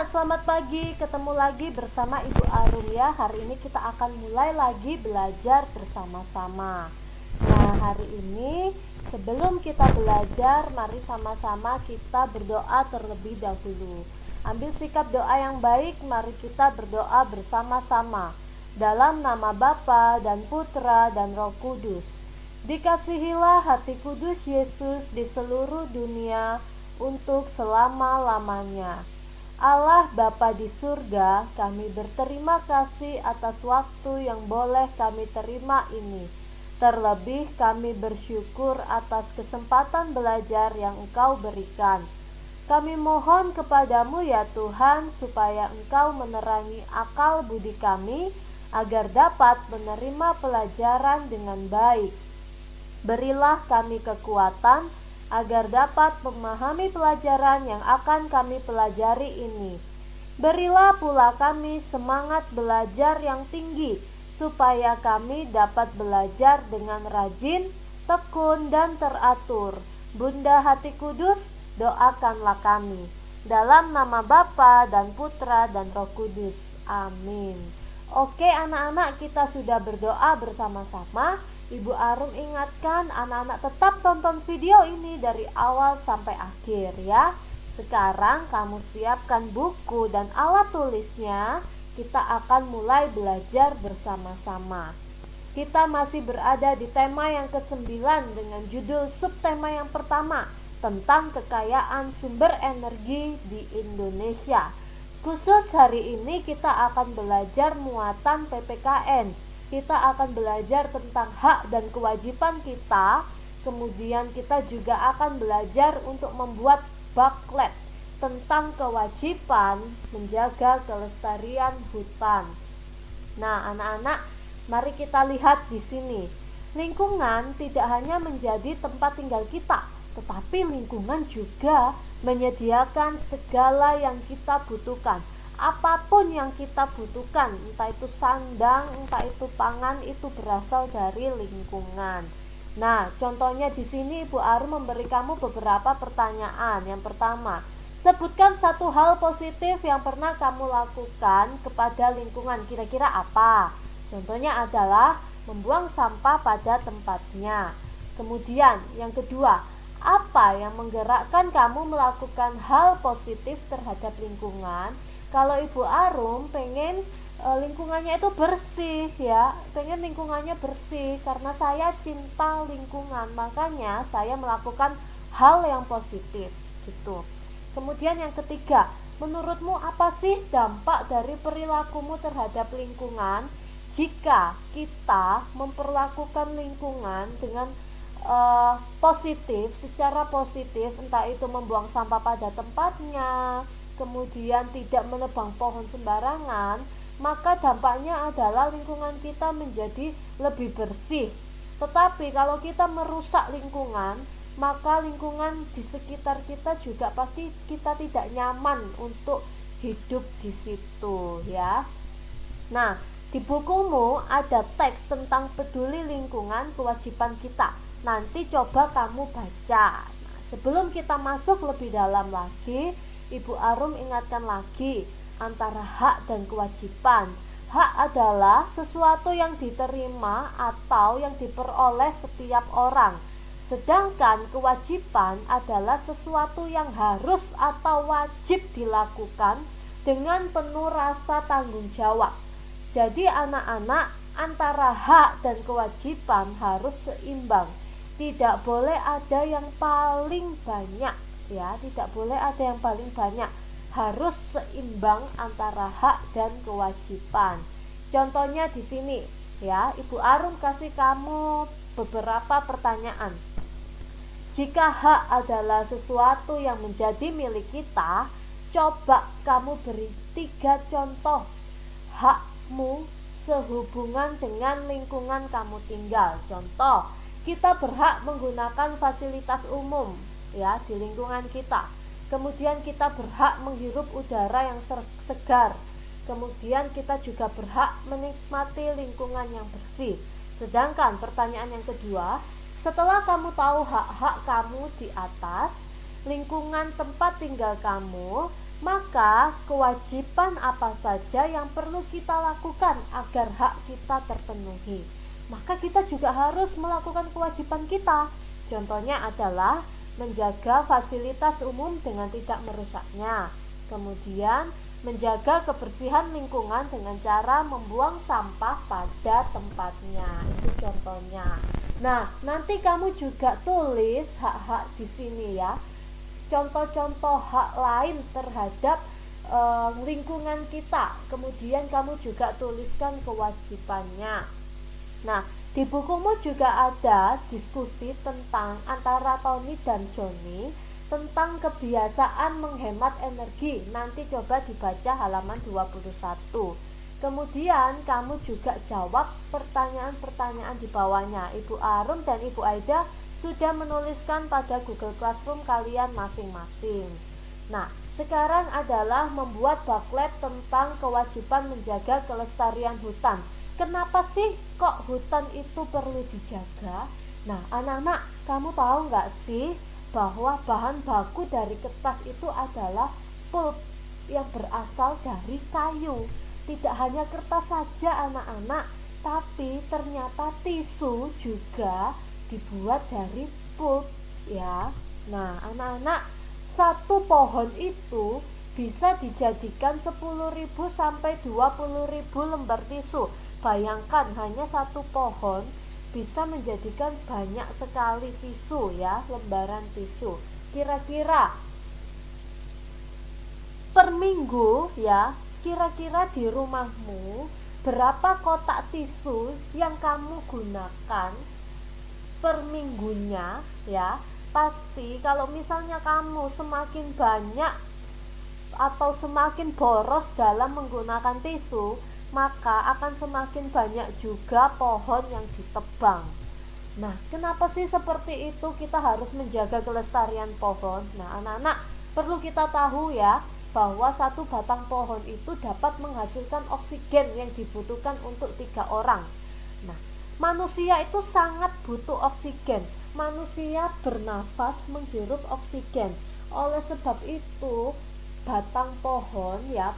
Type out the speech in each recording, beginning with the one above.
selamat pagi. Ketemu lagi bersama Ibu Arum ya. Hari ini kita akan mulai lagi belajar bersama-sama. Nah, hari ini sebelum kita belajar, mari sama-sama kita berdoa terlebih dahulu. Ambil sikap doa yang baik, mari kita berdoa bersama-sama. Dalam nama Bapa dan Putra dan Roh Kudus. Dikasihilah hati kudus Yesus di seluruh dunia untuk selama-lamanya. Allah Bapa di surga, kami berterima kasih atas waktu yang boleh kami terima ini. Terlebih kami bersyukur atas kesempatan belajar yang Engkau berikan. Kami mohon kepadamu ya Tuhan, supaya Engkau menerangi akal budi kami, agar dapat menerima pelajaran dengan baik. Berilah kami kekuatan, agar dapat memahami pelajaran yang akan kami pelajari ini. Berilah pula kami semangat belajar yang tinggi, supaya kami dapat belajar dengan rajin, tekun, dan teratur. Bunda Hati Kudus, doakanlah kami. Dalam nama Bapa dan Putra dan Roh Kudus. Amin. Oke anak-anak, kita sudah berdoa bersama-sama. Ibu Arum ingatkan anak-anak tetap tonton video ini dari awal sampai akhir ya. Sekarang kamu siapkan buku dan alat tulisnya. Kita akan mulai belajar bersama-sama. Kita masih berada di tema yang ke-9 dengan judul subtema yang pertama, tentang kekayaan sumber energi di Indonesia. Khusus hari ini kita akan belajar muatan PPKN. Kita akan belajar tentang hak dan kewajiban kita. Kemudian kita juga akan belajar untuk membuat booklet tentang kewajiban menjaga kelestarian hutan. Nah, anak-anak, mari kita lihat di sini. Lingkungan tidak hanya menjadi tempat tinggal kita, tetapi lingkungan juga menyediakan segala yang kita butuhkan. Apapun yang kita butuhkan, entah itu sandang, entah itu pangan, itu berasal dari lingkungan. Nah, contohnya di sini Ibu Arum memberi kamu beberapa pertanyaan. Yang pertama, sebutkan satu hal positif yang pernah kamu lakukan kepada lingkungan. Kira-kira apa? Contohnya adalah membuang sampah pada tempatnya. Kemudian, yang kedua, apa yang menggerakkan kamu melakukan hal positif terhadap lingkungan? Kalau Ibu Arum pengen lingkungannya itu bersih ya, pengen lingkungannya bersih karena saya cinta lingkungan, makanya saya melakukan hal yang positif gitu. Kemudian yang ketiga, menurutmu apa sih dampak dari perilakumu terhadap lingkungan jika kita memperlakukan lingkungan dengan positif, secara positif, entah itu membuang sampah pada tempatnya, kemudian tidak menebang pohon sembarangan, maka dampaknya adalah lingkungan kita menjadi lebih bersih. Tetapi kalau kita merusak lingkungan, maka lingkungan di sekitar kita juga pasti kita tidak nyaman untuk hidup di situ ya. Nah, di bukumu ada teks tentang peduli lingkungan, kewajiban kita. Nanti coba kamu baca. Nah, sebelum kita masuk lebih dalam lagi, Ibu Arum ingatkan lagi antara hak dan kewajiban. Hak adalah sesuatu yang diterima atau yang diperoleh setiap orang. Sedangkan kewajiban adalah sesuatu yang harus atau wajib dilakukan dengan penuh rasa tanggung jawab. Jadi anak-anak, antara hak dan kewajiban harus seimbang. Tidak boleh ada yang paling banyak. Ya, tidak boleh ada yang paling banyak, harus seimbang antara hak dan kewajiban. Contohnya di sini ya, Ibu Arum kasih kamu beberapa pertanyaan. Jika hak adalah sesuatu yang menjadi milik kita, coba kamu beri 3 contoh hakmu sehubungan dengan lingkungan kamu tinggal. Contoh, kita berhak menggunakan fasilitas umum ya di lingkungan kita. Kemudian kita berhak menghirup udara yang segar. Kemudian kita juga berhak menikmati lingkungan yang bersih. Sedangkan pertanyaan yang kedua, setelah kamu tahu hak-hak kamu di atas, lingkungan tempat tinggal kamu, Maka kewajiban apa saja yang perlu kita lakukan agar hak kita terpenuhi? Maka kita juga harus melakukan kewajiban kita. Contohnya adalah menjaga fasilitas umum dengan tidak merusaknya. Kemudian menjaga kebersihan lingkungan dengan cara membuang sampah pada tempatnya. Itu contohnya. Nah, nanti kamu juga tulis hak-hak di sini ya. Contoh-contoh hak lain terhadap lingkungan kita. Kemudian kamu juga tuliskan kewajibannya. Nah, di bukumu juga ada diskusi tentang antara Tony dan Johnny tentang kebiasaan menghemat energi. Nanti coba dibaca halaman 21. Kemudian kamu juga jawab pertanyaan-pertanyaan di bawahnya. Ibu Arum dan Ibu Aida sudah menuliskan pada Google Classroom kalian masing-masing. Nah, sekarang adalah membuat booklet tentang kewajiban menjaga kelestarian hutan. Kenapa sih kok hutan itu perlu dijaga? Nah, anak-anak, kamu tahu nggak sih bahwa bahan baku dari kertas itu adalah pulp yang berasal dari kayu. Tidak hanya kertas saja anak-anak, tapi ternyata tisu juga dibuat dari pulp ya. Nah, anak-anak, satu pohon itu bisa dijadikan 10.000 sampai 20.000 lembar tisu. Bayangkan hanya satu pohon bisa menjadikan banyak sekali tisu ya, lembaran tisu. Kira-kira per minggu ya, kira-kira di rumahmu berapa kotak tisu yang kamu gunakan per minggunya ya? Pasti kalau misalnya kamu semakin banyak atau semakin boros dalam menggunakan tisu, maka akan semakin banyak juga pohon yang ditebang. Nah, kenapa sih seperti itu? Kita harus menjaga kelestarian pohon. Nah, anak-anak, perlu kita tahu ya bahwa satu batang pohon itu dapat menghasilkan oksigen yang dibutuhkan untuk 3 orang. Nah, manusia itu sangat butuh oksigen. Manusia bernafas menghirup oksigen. Oleh sebab itu, batang pohon ya,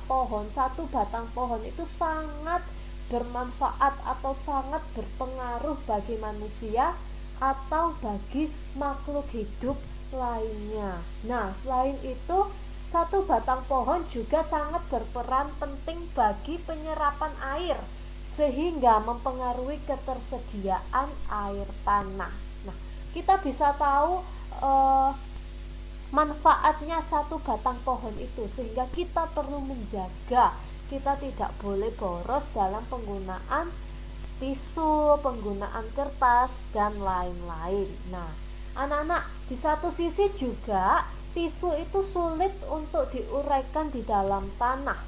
satu batang pohon itu sangat bermanfaat atau sangat berpengaruh bagi manusia atau bagi makhluk hidup lainnya. Nah, selain itu, satu batang pohon juga sangat berperan penting bagi penyerapan air, sehingga mempengaruhi ketersediaan air tanah. Nah, kita bisa tahu manfaatnya satu batang pohon itu, sehingga kita perlu menjaga. Kita tidak boleh boros dalam penggunaan tisu, penggunaan kertas, dan lain-lain. Nah, anak-anak, di satu sisi juga tisu itu sulit untuk diuraikan di dalam tanah.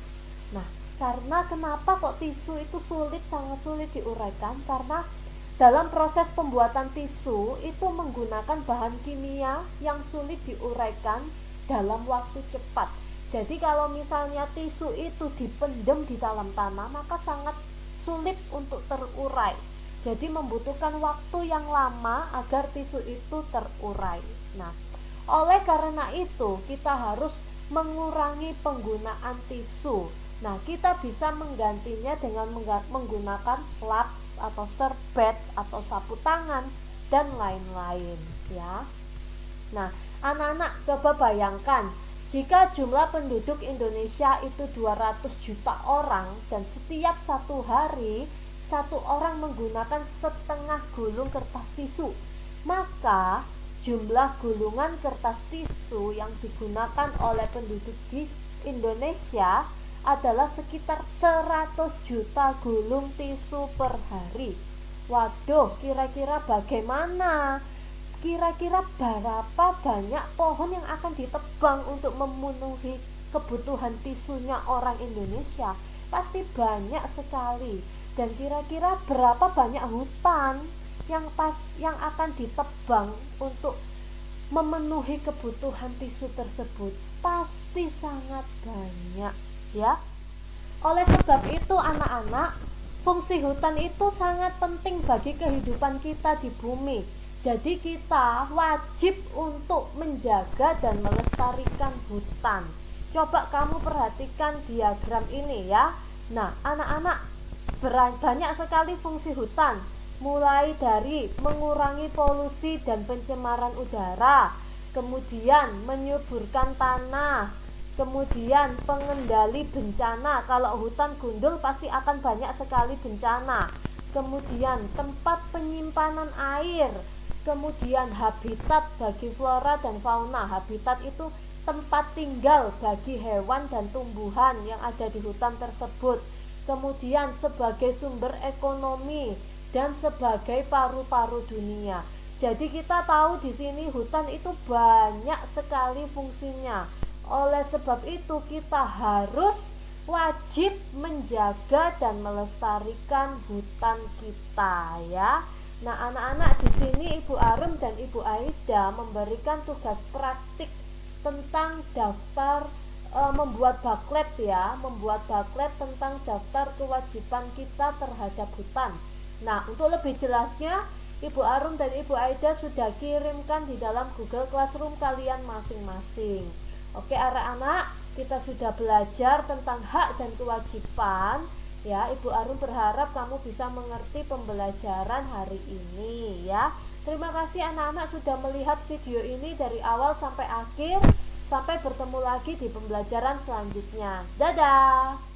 Nah, karena kenapa kok tisu itu sangat sulit diuraikan? Karena dalam proses pembuatan tisu itu menggunakan bahan kimia yang sulit diuraikan dalam waktu cepat. Jadi kalau misalnya tisu itu dipendam di dalam tanah, maka sangat sulit untuk terurai. Jadi membutuhkan waktu yang lama agar tisu itu terurai. Nah, oleh karena itu kita harus mengurangi penggunaan tisu. Nah, kita bisa menggantinya dengan menggunakan lap atau serbet atau sapu tangan dan lain-lain ya. Nah, anak-anak, coba bayangkan jika jumlah penduduk Indonesia itu 200 juta orang dan setiap satu hari satu orang menggunakan setengah gulung kertas tisu, maka jumlah gulungan kertas tisu yang digunakan oleh penduduk di Indonesia adalah sekitar 100 juta gulung tisu per hari. Waduh, kira-kira bagaimana? Kira-kira berapa banyak pohon yang akan ditebang untuk memenuhi kebutuhan tisunya orang Indonesia? Pasti banyak sekali. Dan kira-kira berapa banyak hutan yang akan ditebang untuk memenuhi kebutuhan tisu tersebut? Pasti sangat banyak ya. Oleh sebab itu anak-anak, fungsi hutan itu sangat penting bagi kehidupan kita di bumi. Jadi kita wajib untuk menjaga dan melestarikan hutan. Coba kamu perhatikan diagram ini ya. Nah, anak-anak, banyak sekali fungsi hutan, mulai dari mengurangi polusi dan pencemaran udara, kemudian menyuburkan tanah, kemudian pengendali bencana. Kalau hutan gundul pasti akan banyak sekali bencana. Kemudian tempat penyimpanan air, kemudian habitat bagi flora dan fauna. Habitat itu tempat tinggal bagi hewan dan tumbuhan yang ada di hutan tersebut. Kemudian sebagai sumber ekonomi dan sebagai paru-paru dunia. Jadi kita tahu di sini hutan itu banyak sekali fungsinya. Oleh sebab itu kita harus wajib menjaga dan melestarikan hutan kita ya. Nah, anak-anak, di sini Ibu Arum dan Ibu Aida memberikan tugas praktik tentang daftar membuat booklet ya, membuat booklet tentang daftar kewajiban kita terhadap hutan. Nah, untuk lebih jelasnya Ibu Arum dan Ibu Aida sudah kirimkan di dalam Google Classroom kalian masing-masing. Oke, anak-anak, kita sudah belajar tentang hak dan kewajiban ya. Ibu Arum berharap kamu bisa mengerti pembelajaran hari ini ya. Terima kasih anak-anak sudah melihat video ini dari awal sampai akhir. Sampai bertemu lagi di pembelajaran selanjutnya. Dadah.